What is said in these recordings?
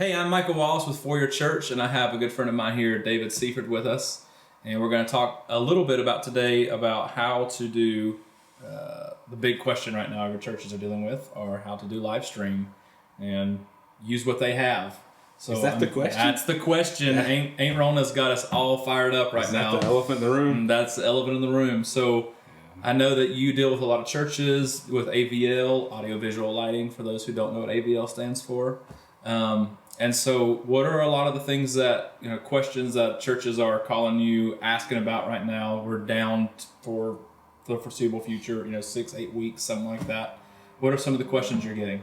Hey, I'm Michael Wallace with For Your Church, and I have a good friend of mine here, David Seaferd, with us. And we're going to talk a little bit about today about how to do the big question right now your churches are dealing with, or how to do live stream and use what they have. So is that the question? That's the question. Yeah. Aunt Rona's got us all fired up right now. Is that the elephant in the room? That's the elephant in the room. So I know that you deal with a lot of churches with AVL, audiovisual lighting, for those who don't know what AVL stands for. And so what are a lot of the things that, questions that churches are calling you, asking about right now? We're down for the foreseeable future, 6-8 weeks, something like that. What are some of the questions you're getting?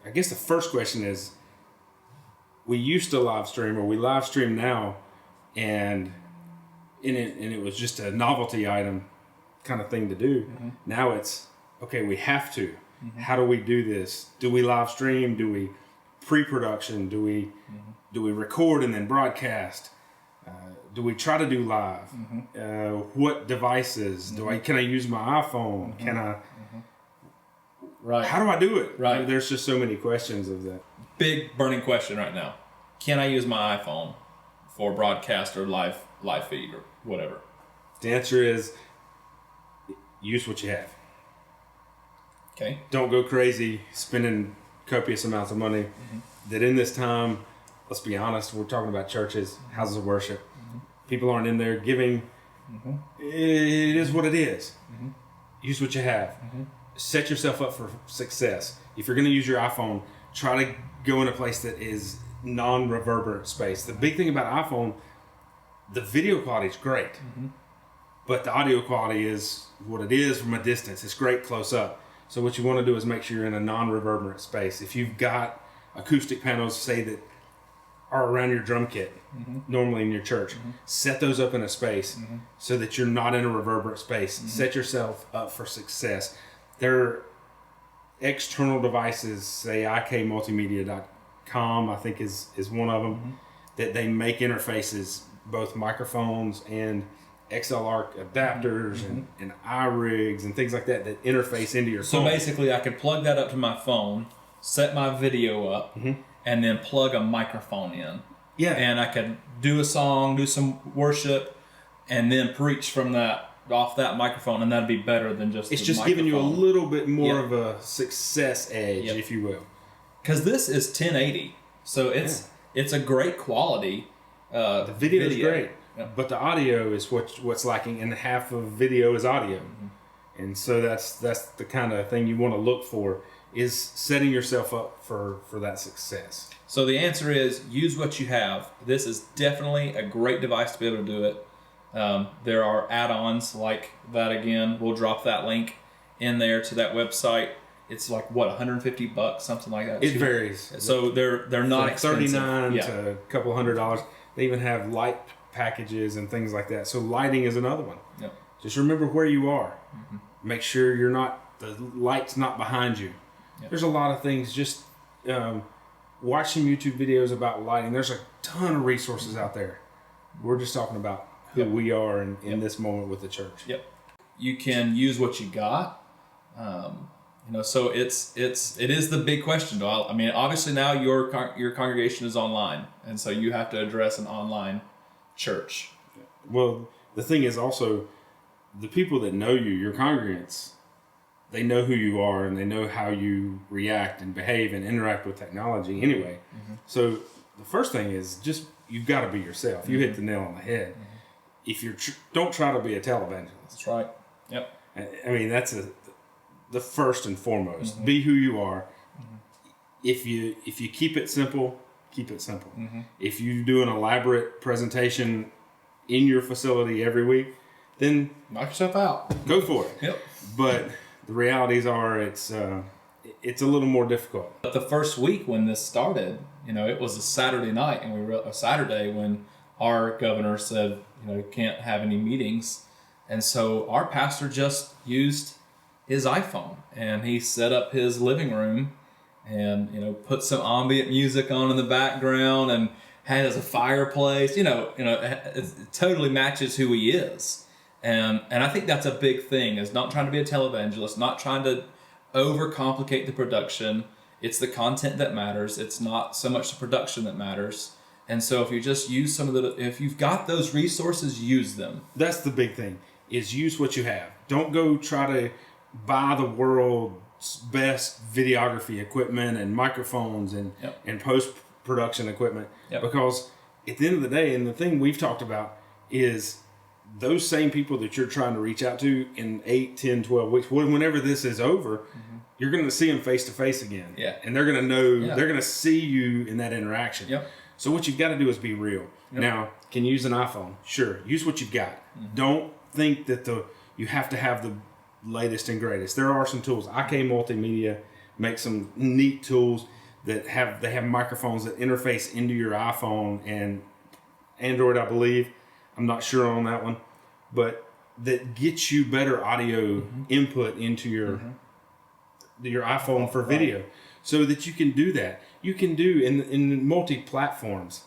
I guess the first question is, we used to live stream, or we live stream now, and it was just a novelty item kind of thing to do. Mm-hmm. Now it's, okay, we have to. Mm-hmm. How do we do this? Do we live stream? Do we pre-production? Do we record and then broadcast? Do we try to do live? Mm-hmm. What devices can I use my iPhone? Mm-hmm. Can I? Right. How do I do it? Right. There's just so many questions of that. Big burning question right now. Can I use my iPhone for broadcast or live feed or whatever? The answer is use what you have. Okay. Don't go crazy spending copious amounts of money. Mm-hmm. That in this time, let's be honest, we're talking about churches, houses of worship. Mm-hmm. People aren't in there giving. Mm-hmm. It is what it is. Mm-hmm. Use what you have. Mm-hmm. Set yourself up for success. If you're going to use your iPhone, try to go in a place that is non-reverberant space. The big thing about iPhone, the video quality is great, but the audio quality is what it is from a distance. It's great close up. So what you want to do is make sure you're in a non-reverberant space. If you've got acoustic panels, say, that are around your drum kit, normally in your church, set those up in a space so that you're not in a reverberant space. Set yourself up for success. There are external devices, say ikmultimedia.com, I think is one of them, that they make interfaces, both microphones and XLR adapters and iRigs and things like that interface into your phone. So basically I could plug that up to my phone, set my video up, and then plug a microphone in. Yeah. And I could do a song, do some worship, and then preach from that, off that microphone, and that'd be better than just it's just microphone. Giving you a little bit more of a success edge, if you will. Because this is 1080, so it's a great quality. The video is great, but the audio is what's lacking, and half of video is audio, and so that's the kind of thing you want to look for, is setting yourself up for that success. So the answer is use what you have. This is definitely a great device to be able to do it. There are add-ons like that. Again, we'll drop that link in there to that website. It's like $150, something like that. It varies. So they're not expensive. $39 to a couple $100. They even have light packages and things like that. So lighting is another one. Yep. Just remember where you are. Make sure the light's not behind you. Yep. There's a lot of things. Just watch some YouTube videos about lighting. There's a ton of resources out there. We're just talking about who we are in this moment with the church. Yep. You can use what you got. So it is the big question. I mean, obviously now your congregation is online, and so you have to address an online church. Well, the thing is also, the people that know you, your congregants, they know who you are, and they know how you react and behave and interact with technology anyway. So the first thing is just, you've got to be yourself. You hit the nail on the head. If you're don't try to be a televangelist. That's right. Yep. I mean, that's the first and foremost. Be who you are. If you keep it simple, keep it simple. If you do an elaborate presentation in your facility every week, then knock yourself out. Go for it. Yep. But the realities are, it's a little more difficult. But the first week when this started, it was a Saturday night, and a Saturday when our governor said, you can't have any meetings. And so our pastor just used his iPhone, and he set up his living room and, put some ambient music on in the background and has a fireplace, it totally matches who he is. And I think that's a big thing, is not trying to be a televangelist, not trying to overcomplicate the production. It's the content that matters. It's not so much the production that matters. And so if you just use if you've got those resources, use them. That's the big thing, is use what you have. Don't go try to buy the world's best videography equipment and microphones and post-production equipment. Because at the end of the day, and the thing we've talked about is those same people that you're trying to reach out to in 8, 10, 12 weeks, whenever this is over, you're going to see them face to face again. Yeah. And they're going to know, they're going to see you in that interaction. Yep. So what you've got to do is be real. Yep. Now, can you use an iPhone? Sure. Use what you've got. Don't think that you have to have the latest and greatest. There are some tools. IK Multimedia makes some neat tools that have microphones that interface into your iPhone and Android, I believe. I'm not sure on that one, but that gets you better audio input into your iPhone for video, so that you can do that. You can do in multi-platforms.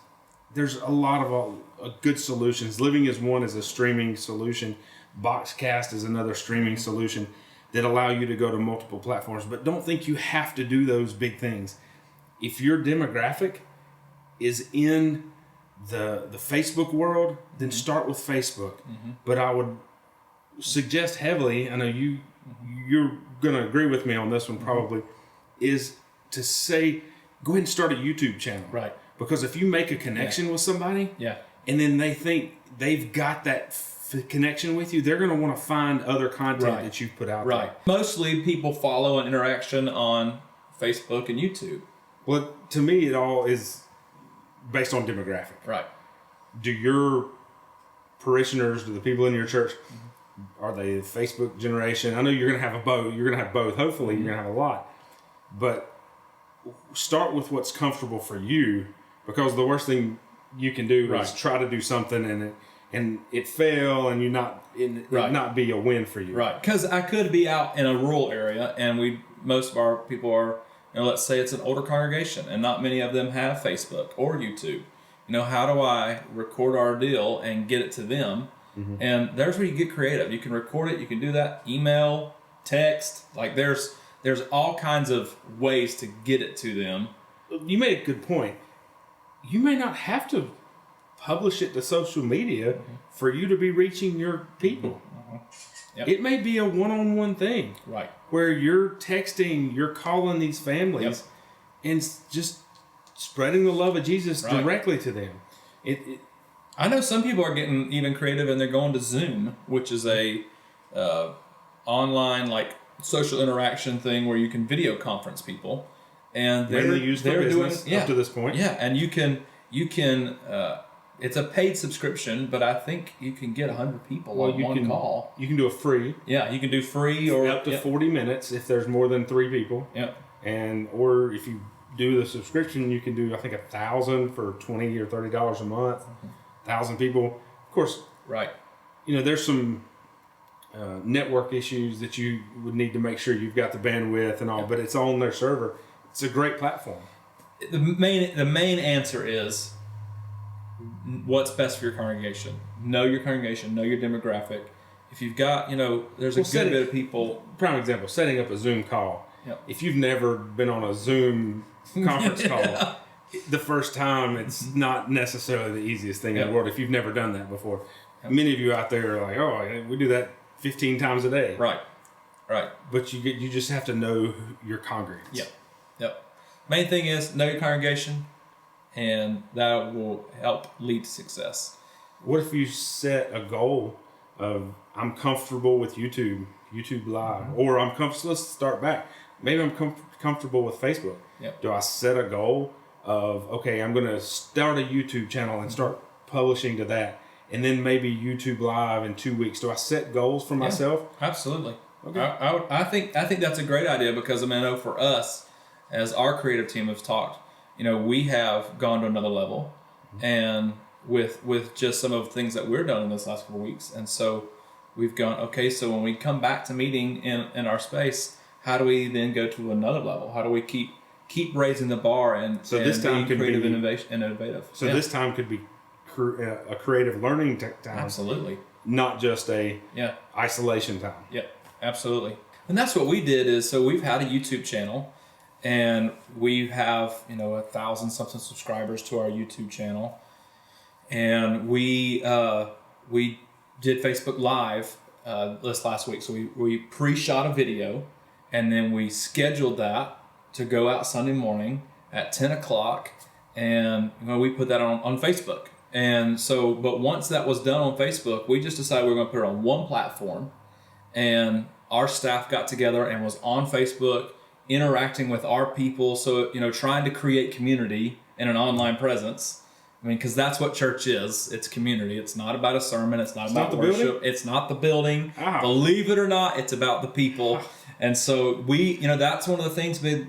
There's a lot of good solutions. Living is one is a streaming solution. Boxcast is another streaming solution that allow you to go to multiple platforms. But don't think you have to do those big things. If your demographic is in the Facebook world, then start with Facebook. But I would suggest heavily, I know you're going to agree with me on this one probably, is to say, go ahead and start a YouTube channel. Right. Because if you make a connection with somebody, and then they think they've got that connection with you, they're going to want to find other content that you've put out there. Mostly people follow an interaction on Facebook and YouTube. Well, to me, it all is based on demographic. Right. Do your parishioners, do the people in your church, are they the Facebook generation? I know you're going to have both. You're going to have both. Hopefully, you're going to have a lot. But start with what's comfortable for you, because the worst thing you can do is try to do something and it fail and it not be a win for you. Right. Because I could be out in a rural area and most of our people are, let's say it's an older congregation and not many of them have Facebook or YouTube. How do I record our deal and get it to them? And there's where you get creative. You can record it. You can do that. Email, text. Like there's all kinds of ways to get it to them. You made a good point. You may not have to publish it to social media for you to be reaching your people. It may be a one-on-one thing. Right. Where you're texting, you're calling these families and just spreading the love of Jesus directly to them. I know some people are getting even creative and they're going to Zoom, which is a online social interaction thing where you can video conference people, and they're used for business up to this point. Yeah, and you can. It's a paid subscription, but I think you can get 100 people on one call. You can do a free. Yeah, you can do free or up to 40 minutes if there's more than 3 people. Yep. Or if you do the subscription, you can do I think 1,000 for $20 or $30 a month. 1,000 people, of course. Right. There's some network issues that you would need to make sure you've got the bandwidth and all, but it's on their server. It's a great platform. The main answer is what's best for your congregation. Know your congregation, know your demographic. If you've got, there's a good bit of people. Prime example, setting up a Zoom call. Yep. If you've never been on a Zoom conference call, the first time it's not necessarily the easiest thing in the world if you've never done that before. Many of you out there are like, oh, we do that 15 times a day. Right. But you just have to know your congregants. Yep. Main thing is know your congregation, and that will help lead to success. What if you set a goal of I'm comfortable with YouTube Live, or I'm comfortable? Let's start back. Maybe I'm comfortable with Facebook. Yep. Do I set a goal of I'm going to start a YouTube channel and start publishing to that, and then maybe YouTube Live in 2 weeks? Do I set goals for myself? Absolutely. Okay. I think that's a great idea, because I know for us, as our creative team has talked, we have gone to another level, and with just some of the things that we're doing in this last couple of weeks, and so we've gone, so when we come back to meeting in our space, how do we then go to another level? How do we keep raising the bar and this time being creative and innovative? So this time could be a creative learning time. Absolutely. Not just a isolation time. Yep, absolutely. And that's what we did so we've had a YouTube channel, and we have 1,000 something subscribers to our YouTube channel, and we did Facebook Live this last week. So we pre-shot a video, and then we scheduled that to go out Sunday morning at 10 o'clock, and we put that on Facebook. And so, but once that was done on Facebook, we just decided we were going to put it on one platform, and our staff got together and was on Facebook interacting with our people. So, trying to create community in an online presence. I mean, because that's what church is. It's community. It's not about a sermon. It's not about worship. Building? It's not the building. Ah. Believe it or not, it's about the people. Ah. And so that's one of the things with,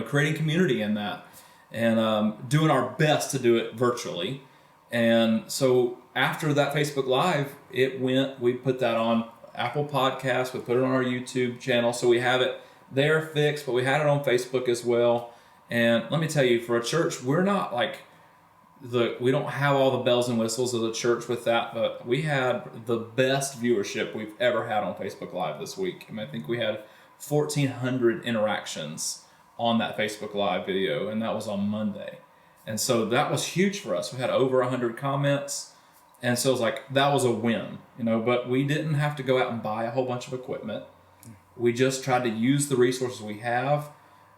creating community in that, and doing our best to do it virtually. And so after that Facebook Live, we put that on Apple Podcasts, we put it on our YouTube channel. So we have it there fixed, but we had it on Facebook as well. And let me tell you, for a church, we're not like, we don't have all the bells and whistles of the church with that, but we had the best viewership we've ever had on Facebook Live this week. I think we had 1,400 interactions on that Facebook Live video, and that was on Monday. And so that was huge for us. We had over 100 comments, and so it was like, that was a win, but we didn't have to go out and buy a whole bunch of equipment. We just tried to use the resources we have,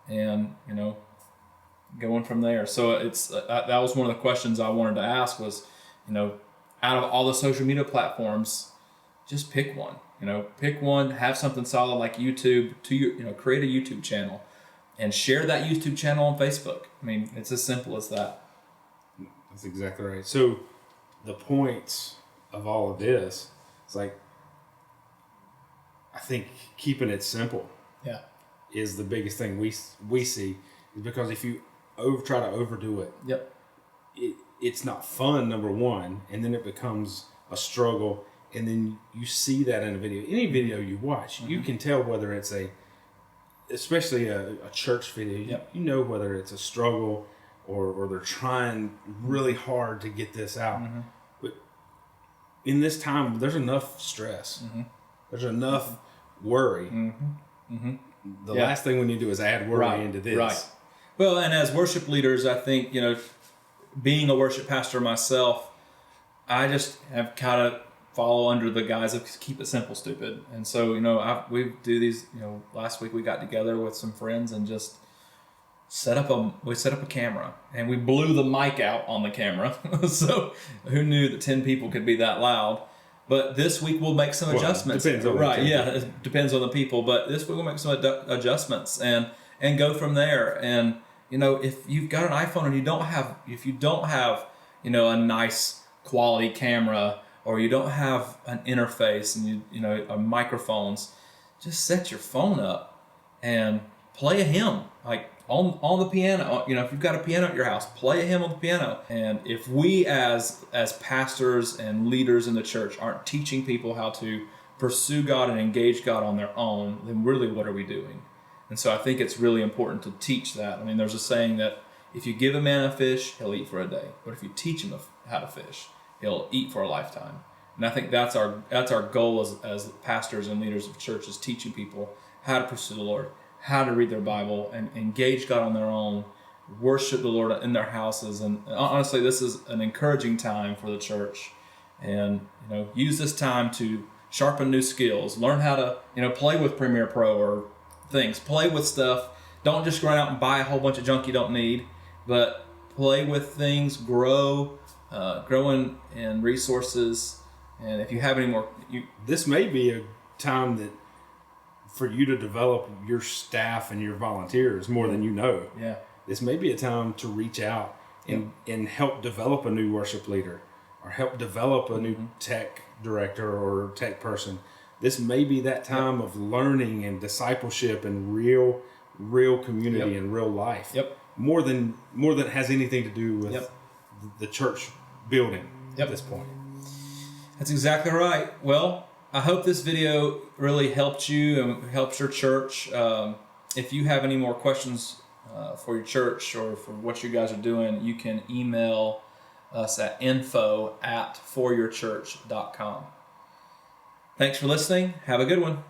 and, going from there. So it's that was one of the questions I wanted to ask was, out of all the social media platforms, just pick one. Pick one, have something solid like YouTube create a YouTube channel and share that YouTube channel on Facebook. I mean, it's as simple as that. That's exactly right. So the points of all of this, it's like, I think keeping it simple is the biggest thing we see, is because if you try to overdo it, it's not fun, number one, and then it becomes a struggle, and then you see that in a video. Any video you watch, you can tell whether it's especially a church video, you know whether it's a struggle or they're trying really hard to get this out. But in this time, there's enough stress. There's enough worry. The last thing we need to do is add worry into this. Right. Well, and as worship leaders, I think, being a worship pastor myself, I just have kind of follow under the guise of keep it simple, stupid. And so, we do these, last week we got together with some friends and just set up a camera, and we blew the mic out on the camera. So who knew that 10 people could be that loud? But this week we'll make some adjustments. Depends on it depends on the people. But this week we'll make some adjustments and go from there. And if you've got an iPhone and if you don't have a nice quality camera, or you don't have an interface and microphones, just set your phone up and play a hymn, like on the piano. If you've got a piano at your house, play a hymn on the piano. And if we as pastors and leaders in the church aren't teaching people how to pursue God and engage God on their own, then really what are we doing? And so I think it's really important to teach that. I mean, there's a saying that if you give a man a fish, he'll eat for a day. But if you teach him how to fish, he'll eat for a lifetime. And I think that's our goal as pastors and leaders of churches, teaching people how to pursue the Lord, how to read their Bible and engage God on their own, worship the Lord in their houses. And honestly, this is an encouraging time for the church. And use this time to sharpen new skills, learn how to play with Premiere Pro or things, play with stuff. Don't just run out and buy a whole bunch of junk you don't need, but play with things, grow in resources. And if you have any more, this may be a time that for you to develop your staff and your volunteers more than you know. Yeah, this may be a time to reach out and help develop a new worship leader, or help develop a new tech director or tech person. This may be that time of learning and discipleship and real community and real life. More than it has anything to do with the church building at this point. That's exactly right. Well, I hope this video really helped you and helps your church. If you have any more questions for your church or for what you guys are doing, you can email us at info@foryourchurch.com. Thanks for listening. Have a good one.